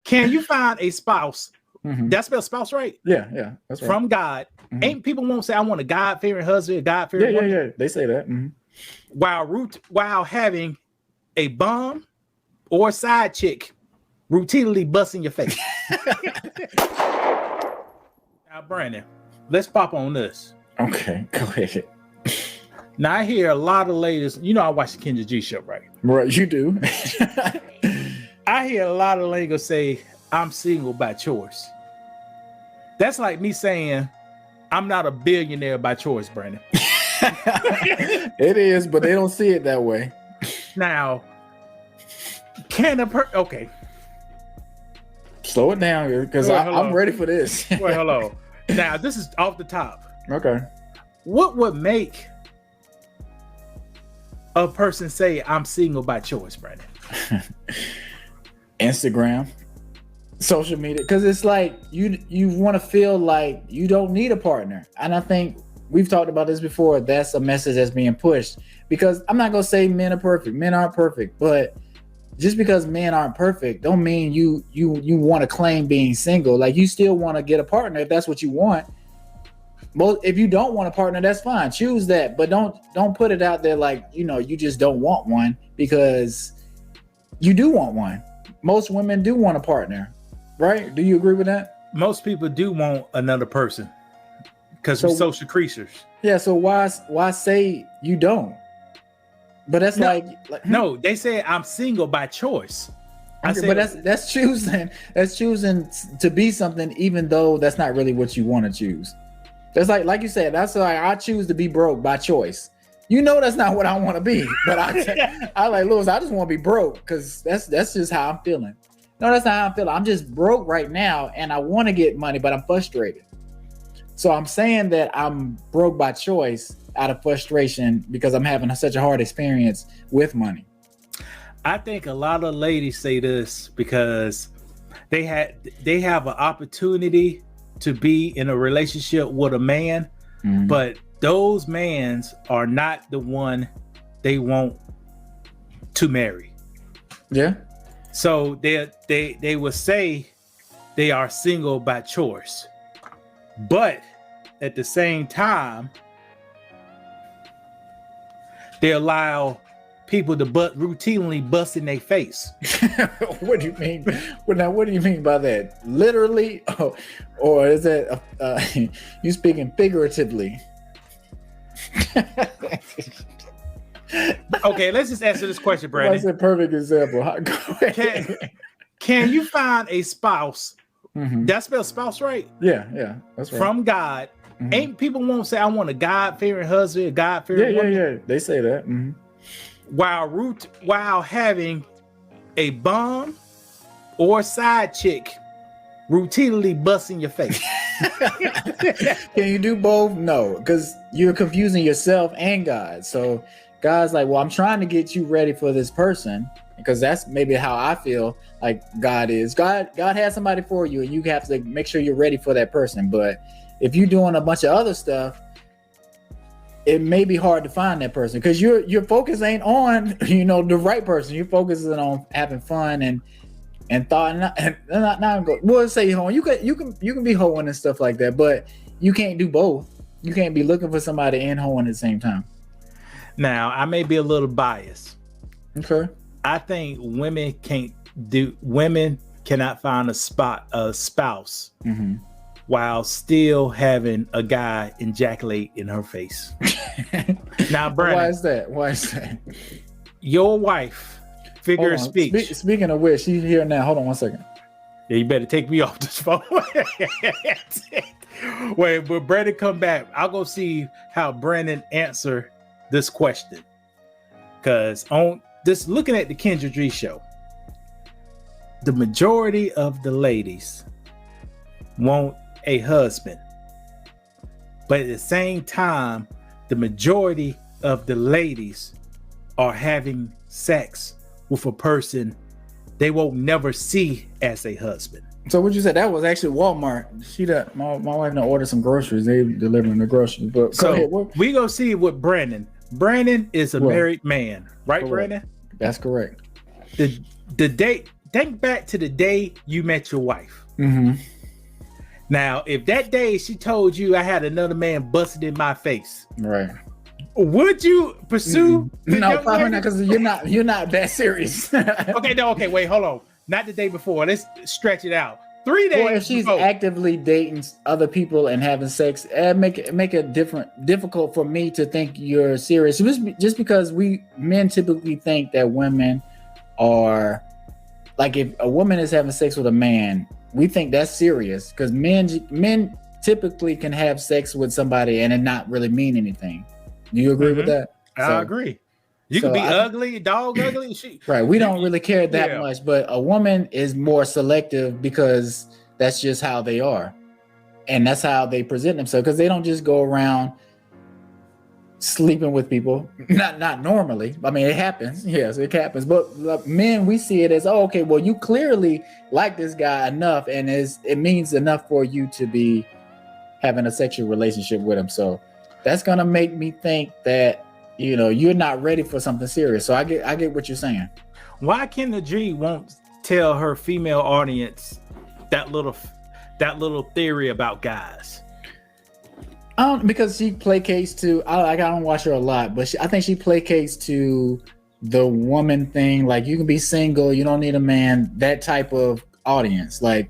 Can you find a spouse? That spells spouse, right? Yeah, that's right. From God. Ain't people won't say I want a God-fearing husband, a God-fearing woman? Yeah. They say that. While having a bum or side chick routinely busting your face. Now, Brandon, let's pop on this. Okay, go ahead. Now, I hear a lot of ladies, I watch the Kendra G show, right? Right, you do. I hear a lot of ladies say, I'm single by choice. That's like me saying, I'm not a billionaire by choice, Brandon. It is, but they don't see it that way. Now, okay. Slow it down here, because I'm ready for this. Wait, hello. Now, this is off the top. Okay. What would make a person say, I'm single by choice, Brandon? Instagram. Social media, because it's like you want to feel like you don't need a partner, and I think we've talked about this before. That's a message that's being pushed, because I'm not gonna say men are perfect. Men aren't perfect, but just because men aren't perfect don't mean you want to claim being single. Like, you still want to get a partner if that's what you want. Well, if you don't want a partner, that's fine. Choose that, but don't put it out there like you just don't want one, because you do want one. Most women do want a partner. Right? Do you agree with that? Most people do want another person because we're social creatures. Yeah. So why say you don't? But that's no. They say I'm single by choice. But that's choosing. That's choosing to be something, even though that's not really what you want to choose. That's like you said. That's like, I choose to be broke by choice. That's not what I want to be. But I like Lewis. I just want to be broke because that's just how I'm feeling. No, that's not how I'm feeling. I'm just broke right now and I want to get money, but I'm frustrated. So I'm saying that I'm broke by choice out of frustration because I'm having such a hard experience with money. I think a lot of ladies say this because they have an opportunity to be in a relationship with a man, but those mans are not the one they want to marry. Yeah. So they will say they are single by choice, but at the same time, they allow people to routinely bust in their face. What do you mean? Now, what do you mean by that? Literally, or is that you speaking figuratively? Okay, let's just answer this question, Brandon. That's a perfect example. Can you find a spouse? That spells spouse, right? Yeah, that's right. From God. Ain't people won't say I want a God-fearing husband, a God-fearing woman? Yeah. They say that. While having a bum or side chick routinely busting your face. Can you do both? No, because you're confusing yourself and God. So God's like, well, I'm trying to get you ready for this person, because that's maybe how I feel like God is. God has somebody for you, and you have to make sure you're ready for that person. But if you're doing a bunch of other stuff, it may be hard to find that person because your focus ain't on the right person. You're focusing on having fun and thought and not go. We'll say hoeing. You can be hoeing and stuff like that, but you can't do both. You can't be looking for somebody and hoeing at the same time. Now, I may be a little biased. Okay. I think women cannot find a spouse while still having a guy ejaculate in her face. Now, Brandon, why is that? Your wife, figure of speech. Speaking of which, she's here now. Hold on 1 second. Yeah, you better take me off this phone. Wait, but Brandon come back. I'll go see how Brandon answer this question. Because on this, looking at the Kendra G show, the majority of the ladies want a husband, but at the same time, the majority of the ladies are having sex with a person they won't never see as a husband. So what you said, that was actually Walmart. My wife now ordered some groceries. They delivering the groceries. But so we go see what Brandon Brandon is a married man, right? Correct. Brandon? That's correct. The date think back to the day you met your wife. Mm-hmm. Now, if that day she told you I had another man busted in my face, Right? would you pursue? No, probably not, because you're not that serious. Okay, wait, hold on. Not the day before. Let's stretch it out. 3 days. Or if she's before. actively dating other people and having sex, make it difficult for me to think you're serious. Just because we men typically think that women are like, if a woman is having sex with a man, we think that's serious, because men typically can have sex with somebody and it not really mean anything. Do you agree with that? I agree. You can be ugly, dog ugly. Right. We don't really care that much, but a woman is more selective because that's just how they are. And that's how they present themselves, because they don't just go around sleeping with people. Not normally. I mean, it happens. Yes, it happens. But men, we see it as, oh, okay, well, you clearly like this guy enough, and it means enough for you to be having a sexual relationship with him. So that's going to make me think that, you're not ready for something serious. So I get what you're saying. Why can the G won't tell her female audience that little theory about guys? Because she placates to, I don't watch her a lot, but I think she placates to the woman thing. Like, you can be single, you don't need a man, that type of audience. Like,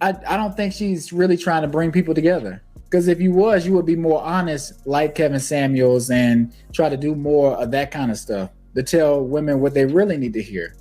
I don't think she's really trying to bring people together. Because if you would be more honest, like Kevin Samuels, and try to do more of that kind of stuff to tell women what they really need to hear.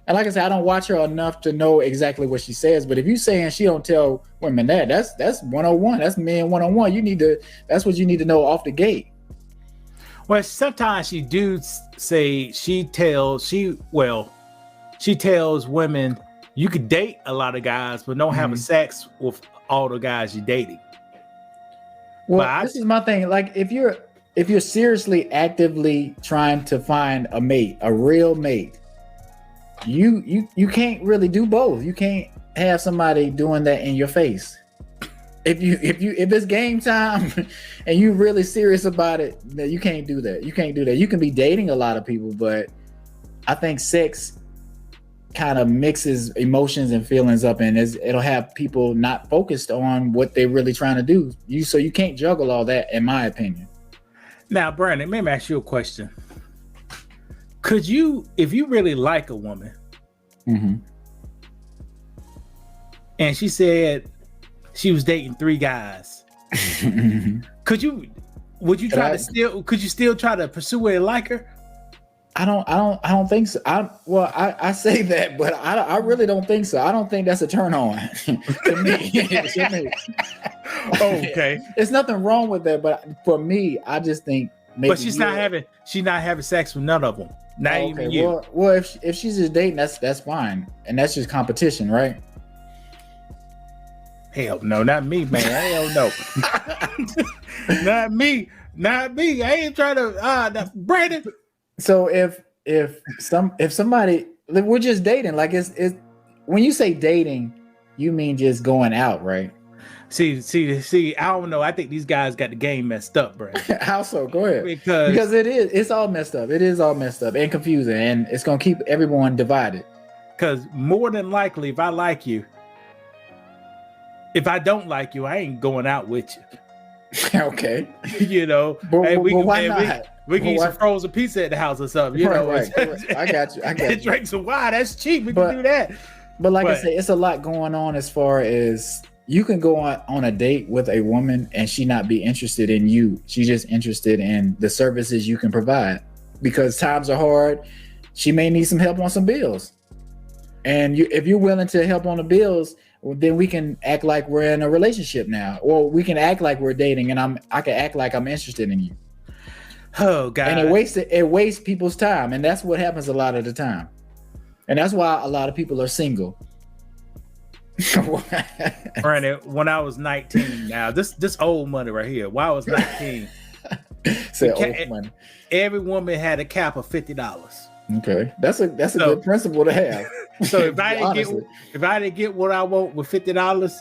And like I said, I don't watch her enough to know exactly what she says. But if you're saying she don't tell women that's 101. That's men 101. That's what you need to know off the gate. Well, sometimes she do say she tells women you could date a lot of guys, but don't have a sex with all the guys you're dating. Well, this is my thing. Like, if you're seriously actively trying to find a mate, a real mate, you can't really do both. You can't have somebody doing that in your face. If it's game time and you're really serious about it, you can't do that. You can't do that. You can be dating a lot of people, but I think sex kind of mixes emotions and feelings up, and it'll have people not focused on what they're really trying to do. So you can't juggle all that, in my opinion. Now, Brandon, let me ask you a question. Could you, if you really like a woman, and she said she was dating 3 guys, could you still try to pursue her and like her? I don't think so. I say that, but I really don't think so. I don't think that's a turn on to me. Okay. There's nothing wrong with that, but for me, I just think maybe. But she's not having sex with none of them. Not even you. Well, if she's just dating, that's fine, and that's just competition, right? Hell no, not me, man. Hell no. Not me. I ain't trying to Brandon. So if somebody, we're just dating, like it's when you say dating, you mean just going out, right? See, I don't know. I think these guys got the game messed up, bro. How so? Go ahead. Because it's all messed up. It is all messed up and confusing, and it's gonna keep everyone divided. Because more than likely, if I like you, if I don't like you, I ain't going out with you. Okay. Hey, why not? We can eat some frozen pizza at the house or something. Right. I got you. And drink some wine. That's cheap. We can do that. But I say, it's a lot going on as far as you can go on a date with a woman and she not be interested in you. She's just interested in the services you can provide. Because times are hard. She may need some help on some bills. And if you're willing to help on the bills, then we can act like we're in a relationship now. Or we can act like we're dating, and I can act like I'm interested in you. Oh God. And it wastes people's time, and that's what happens a lot of the time. And that's why a lot of people are single. Brandon, when I was 19, now this old money right here. When I was 19, old money. Every woman had a cap of $50. Okay, that's a good principle to have. So if I didn't get what I want with $50,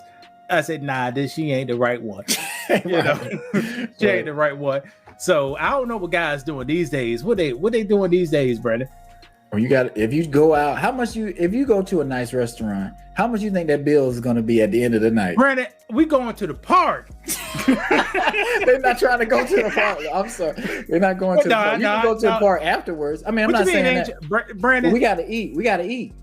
I said, nah, she ain't the right one. She ain't the right one. So I don't know what guys doing these days. What they doing these days, Brandon? Or you got, if you go out, if you go to a nice restaurant, how much you think that bill is going to be at the end of the night? Brandon, we going to the park. They're not trying to go to the park. I'm sorry. They're not going to the park. You can go to the park afterwards. I mean, I'm not saying that. Brandon, we got to eat. We got to eat.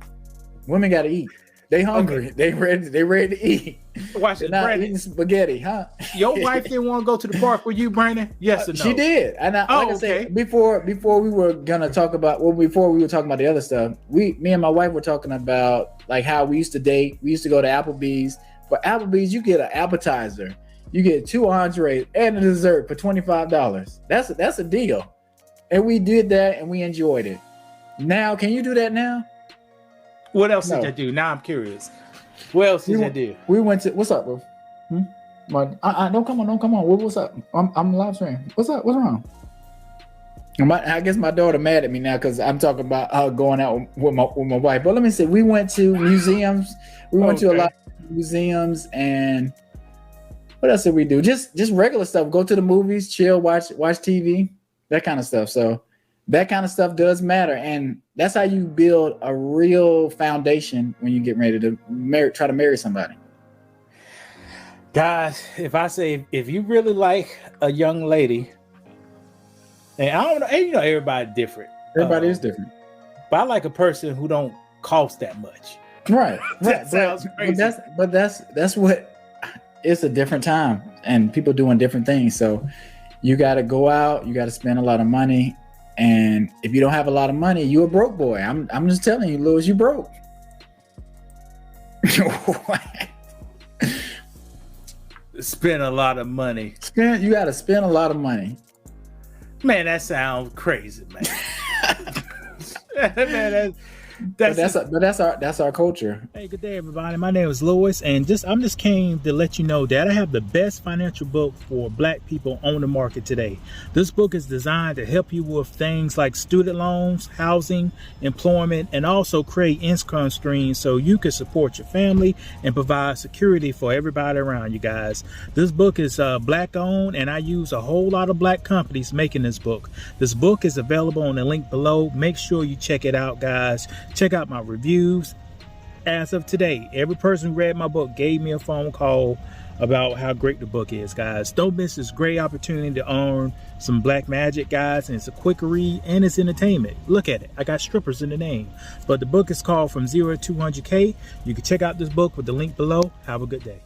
Women got to eat. They hungry. Okay. They ready to eat. Watch it, Brandon. Eating spaghetti, huh? Your wife didn't want to go to the park with you, Brandon? Yes or no? She did. And I said, before we were gonna talk about, before we were talking about the other stuff, me and my wife were talking about like how we used to date. We used to go to Applebee's. For Applebee's, you get an appetizer, you get 2 entrees and a dessert for $25. That's a deal. And we did that and we enjoyed it. Now, can you do that now? What else did you do? Now I'm curious. What else did you do? We went to, what's up, bro? Don't come on. What's up? I'm live streaming. What's up? What's wrong? I guess my daughter mad at me now because I'm talking about going out with my wife. But let me say, we went to museums. We went to a lot of museums, and what else did we do? Just regular stuff. Go to the movies, chill, watch TV, that kind of stuff. So that kind of stuff does matter, and that's how you build a real foundation when you get ready to try to marry somebody. Guys, if you really like a young lady, and I don't know, and everybody's different. Everybody is different. But I like a person who don't cost that much. Right. That sounds crazy. But that's what, it's a different time and people doing different things. So you got to go out, you got to spend a lot of money. And if you don't have a lot of money, you a broke boy. I'm just telling you, Louis, you broke. Spend a lot of money. You got to spend a lot of money. Man, that sounds crazy, man. Man, that's our culture. Hey, good day, everybody. My name is Louis, and I'm just came to let you know that I have the best financial book for Black people on the market today. This book is designed to help you with things like student loans, housing, employment, and also create income streams so you can support your family and provide security for everybody around you guys. This book is Black owned, and I use a whole lot of Black companies making this book. This book is available on the link below. Make sure you check it out, guys. Check out my reviews. As of today, every person who read my book gave me a phone call about how great the book is, guys. Don't miss this great opportunity to earn some Black magic, guys. And it's a quick read and it's entertainment. Look at it. I got strippers in the name. But the book is called From 0 to 200K. You can check out this book with the link below. Have a good day.